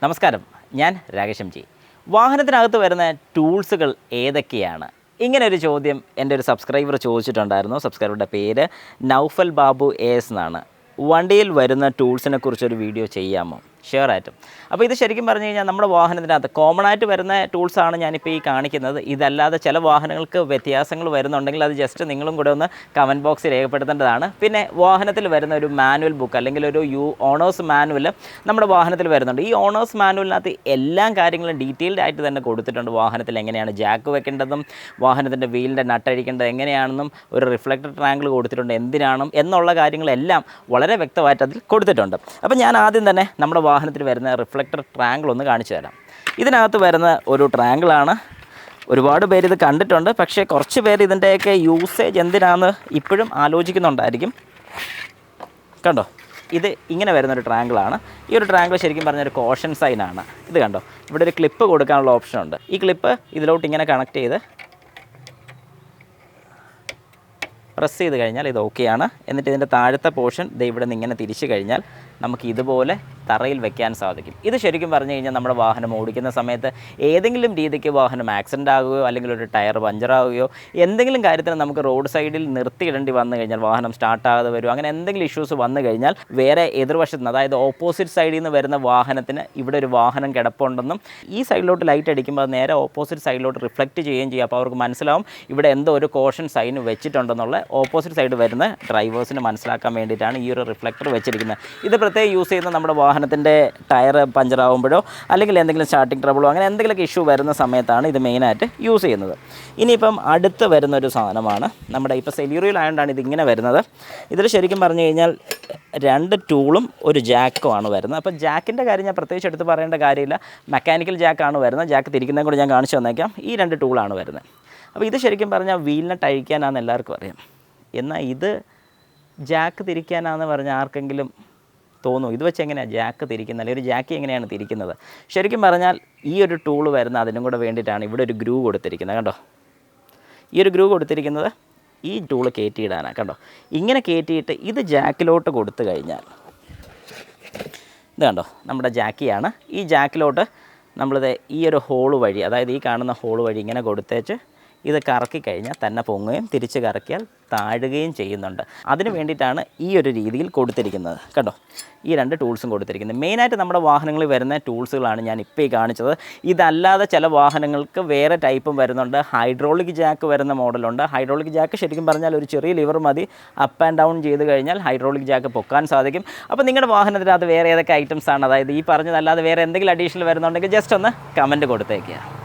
നമസ്കാരം, ഞാൻ രാകേഷ് ജി. വാഹനത്തിനകത്ത് വരുന്ന ടൂൾസുകൾ ഏതൊക്കെയാണ്? ഇങ്ങനെ ഒരു ചോദ്യം എൻ്റെ ഒരു സബ്സ്ക്രൈബർ ചോദിച്ചിട്ടുണ്ടായിരുന്നു. സബ്സ്ക്രൈബറുടെ പേര് നൗഫൽ ബാബു AS എന്നാണ്. വണ്ടിയിൽ വരുന്ന ടൂൾസിനെ കുറിച്ചൊരു വീഡിയോ ചെയ്യാമോ? ഷുവർ ആയിട്ടും. അപ്പോൾ ഇത് ശരിക്കും പറഞ്ഞു കഴിഞ്ഞാൽ നമ്മുടെ വാഹനത്തിനകത്ത് കോമൺ ആയിട്ട് വരുന്ന ടൂൾസാണ് ഞാനിപ്പോൾ ഈ കാണിക്കുന്നത്. ഇതല്ലാതെ ചില വാഹനങ്ങൾക്ക് വ്യത്യാസങ്ങൾ വരുന്നുണ്ടെങ്കിൽ അത് ജസ്റ്റ് നിങ്ങളും കൂടെ ഒന്ന് കമൻറ്റ് ബോക്സിൽ രേഖപ്പെടുത്തേണ്ടതാണ്. പിന്നെ വാഹനത്തിൽ വരുന്ന ഒരു മാനുവൽ ബുക്ക് അല്ലെങ്കിൽ ഒരു ഓണേഴ്സ് മാനുവൽ നമ്മുടെ വാഹനത്തിൽ വരുന്നുണ്ട്. ഈ ഓണേഴ്സ് മാനുവലിനകത്ത് എല്ലാ കാര്യങ്ങളും ഡീറ്റെയിൽഡ് ആയിട്ട് തന്നെ കൊടുത്തിട്ടുണ്ട്. വാഹനത്തിൽ എങ്ങനെയാണ് ജാക്ക് വെക്കേണ്ടതും വാഹനത്തിൻ്റെ വീലിൻ്റെ നട്ടഴിക്കേണ്ടത് എങ്ങനെയാണെന്നും ഒരു റിഫ്ലക്ടർ ട്രാങ്കിൾ കൊടുത്തിട്ടുണ്ട് എന്തിനാണെന്നും എന്നുള്ള കാര്യങ്ങളെല്ലാം വളരെ വ്യക്തമായിട്ട് അതിൽ കൊടുത്തിട്ടുണ്ട്. അപ്പോൾ ഞാൻ ആദ്യം തന്നെ നമ്മുടെ വാഹനത്തിൽ വരുന്ന റിഫ്ലക്ടർ ട്രാങ്കിൾ ഒന്ന് കാണിച്ചു തരാം. ഇതിനകത്ത് വരുന്ന ഒരു ട്രാങ്കിളാണ്. ഒരുപാട് പേര് ഇത് കണ്ടിട്ടുണ്ട്, പക്ഷേ കുറച്ച് പേര് ഇതിൻ്റെയൊക്കെ യൂസേജ് എന്തിനാണെന്ന് ഇപ്പോഴും ആലോചിക്കുന്നുണ്ടായിരിക്കും. കണ്ടോ, ഇത് ഇങ്ങനെ വരുന്നൊരു ട്രാങ്കിളാണ്. ഈ ഒരു ട്രാങ്കിൾ ശരിക്കും പറഞ്ഞൊരു കോഷൻ സൈനാണ്. ഇത് കണ്ടോ, ഇവിടെ ഒരു ക്ലിപ്പ് കൊടുക്കാനുള്ള ഓപ്ഷനുണ്ട്. ഈ ക്ലിപ്പ് ഇതിലോട്ട് ഇങ്ങനെ കണക്ട് ചെയ്ത് പ്രസ് ചെയ്ത് കഴിഞ്ഞാൽ ഇത് ഓക്കെയാണ്. എന്നിട്ട് ഇതിൻ്റെ താഴത്തെ പോർഷൻ ഇവിടെ നിന്ന് ഇങ്ങനെ തിരിച്ചു കഴിഞ്ഞാൽ നമുക്ക് ഇതുപോലെ തറയിൽ വെക്കാൻ സാധിക്കും. ഇത് ശരിക്കും പറഞ്ഞു കഴിഞ്ഞാൽ നമ്മുടെ വാഹനം ഓടിക്കുന്ന സമയത്ത് ഏതെങ്കിലും രീതിക്ക് വാഹനം ആക്സിഡൻ്റ് ആകുകയോ അല്ലെങ്കിൽ ഒരു ടയർ പഞ്ചറാവുകയോ എന്തെങ്കിലും കാര്യത്തിന് നമുക്ക് റോഡ് സൈഡിൽ നിർത്തിയിടേണ്ടി വന്നു കഴിഞ്ഞാൽ വാഹനം സ്റ്റാർട്ടാകാതെ വരുമോ അങ്ങനെ എന്തെങ്കിലും ഇഷ്യൂസ് വന്നു കഴിഞ്ഞാൽ വേറെ എതിർവശത്ത് നിന്ന്, അതായത് ഓപ്പോസിറ്റ് സൈഡിൽ നിന്ന് വരുന്ന വാഹനത്തിന് ഇവിടെ ഒരു വാഹനം കിടപ്പുണ്ടെന്നും ഈ സൈഡിലോട്ട് ലൈറ്റ് അടിക്കുമ്പോൾ നേരെ ഓപ്പോസിറ്റ് സൈഡിലോട്ട് റിഫ്ലക്റ്റ് ചെയ്യുകയും ചെയ്യും. അപ്പോൾ അവർക്ക് മനസ്സിലാവും ഇവിടെ എന്തോ ഒരു കോഷൻ സൈൻ വെച്ചിട്ടുണ്ടെന്നുള്ള ഓപ്പോസിറ്റ് സൈഡ് വരുന്ന ഡ്രൈവേഴ്സിന് മനസ്സിലാക്കാൻ വേണ്ടിയിട്ടാണ് ഈ ഒരു റിഫ്ലക്ടർ വെച്ചിരിക്കുന്നത്. ഇത് പ്രത്യേകം യൂസ് ചെയ്യുന്ന നമ്മുടെ വാഹനത്തിൻ്റെ ടയർ പഞ്ചറാകുമ്പോഴോ അല്ലെങ്കിൽ എന്തെങ്കിലും സ്റ്റാർട്ടിങ് ട്രബിളോ അങ്ങനെ എന്തെങ്കിലുമൊക്കെ ഇഷ്യൂ വരുന്ന സമയത്താണ് ഇത് മെയിനായിട്ട് യൂസ് ചെയ്യുന്നത്. ഇനിയിപ്പം അടുത്ത് വരുന്നൊരു സാധനമാണ് നമ്മുടെ ഇപ്പോൾ സെല്യൂറിയിലായതുകൊണ്ടാണ് ഇതിങ്ങനെ വരുന്നത്. ഇതിൽ ശരിക്കും പറഞ്ഞു കഴിഞ്ഞാൽ 2 ടൂളും ഒരു ജാക്കുമാണ് വരുന്നത്. അപ്പോൾ ജാക്കിൻ്റെ കാര്യം ഞാൻ പ്രത്യേകിച്ച് എടുത്ത് പറയേണ്ട കാര്യമില്ല. മെക്കാനിക്കൽ ജാക്കാണ് വരുന്നത്. ജാക്ക് തിരിക്കുന്നതും കൂടി ഞാൻ കാണിച്ചു തന്നേക്കാം. ഈ 2 ടൂളാണ് വരുന്നത്. അപ്പോൾ ഇത് ശരിക്കും പറഞ്ഞാൽ വീലിനട്ട് അഴിക്കാനാണെന്ന് എല്ലാവർക്കും അറിയാം. എന്നാൽ ഇത് ജാക്ക് തിരിക്കാനാണെന്ന് പറഞ്ഞാൽ ആർക്കെങ്കിലും തോന്നും ഇത് വെച്ച് എങ്ങനെയാണ് ജാക്ക് തിരിക്കുന്നത്, അല്ലെങ്കിൽ ഒരു ജാക്കി എങ്ങനെയാണ് തിരിക്കുന്നത്? ശരിക്കും പറഞ്ഞാൽ ഈ ഒരു ടൂൾ വരുന്ന അതിനും കൂടെ വേണ്ടിയിട്ടാണ് ഇവിടെ ഒരു ഗ്രൂ കൊടുത്തിരിക്കുന്നത്. കണ്ടോ, ഈ ഒരു ഗ്രൂ കൊടുത്തിരിക്കുന്നത് ഈ ടൂൾ കയറ്റിയിടാനാണ്. കണ്ടോ, ഇങ്ങനെ കയറ്റിയിട്ട് ഇത് ജാക്കിലോട്ട് കൊടുത്തു കഴിഞ്ഞാൽ ഇത് കണ്ടോ നമ്മുടെ ജാക്കിയാണ്. ഈ ജാക്കിലോട്ട് നമ്മളിത് ഈ ഒരു ഹോള് വഴി, അതായത് ഈ കാണുന്ന ഹോള് വഴി ഇങ്ങനെ കൊടുത്തേച്ച് ഇത് കറക്കി കഴിഞ്ഞാൽ തന്നെ പൊങ്ങുകയും തിരിച്ച് കറക്കിയാൽ താഴുകയും ചെയ്യുന്നുണ്ട്. അതിന് വേണ്ടിയിട്ടാണ് ഈ ഒരു രീതിയിൽ കൊടുത്തിരിക്കുന്നത്. കണ്ടോ, ഈ 2 ടൂൾസും കൊടുത്തിരിക്കുന്നത്. മെയിനായിട്ട് നമ്മുടെ വാഹനങ്ങളിൽ വരുന്ന ടൂൾസുകളാണ് ഞാൻ ഇപ്പോൾ ഈ കാണിച്ചത്. ഇതല്ലാതെ ചില വാഹനങ്ങൾക്ക് വേറെ ടൈപ്പും വരുന്നുണ്ട്. ഹൈഡ്രോളിക് ജാക്ക് വരുന്ന മോഡലുണ്ട്. ഹൈഡ്രോളിക് ജാക്ക് ശരിക്കും പറഞ്ഞാൽ ഒരു ചെറിയ ലിവർ മതി, അപ്പ് ആൻഡ് ഡൗൺ ചെയ്ത് കഴിഞ്ഞാൽ ഹൈഡ്രോളിക് ജാക്ക് പൊക്കാൻ സാധിക്കും. അപ്പോൾ നിങ്ങളുടെ വാഹനത്തിനകത്ത് വേറെ ഏതൊക്കെ ഐറ്റംസ് ആണ്, അതായത് ഈ പറഞ്ഞതല്ലാതെ വേറെ എന്തെങ്കിലും അഡീഷണൽ വരുന്നുണ്ടെങ്കിൽ ജസ്റ്റ് ഒന്ന് കമൻറ്റ് കൊടുത്തേക്കുക.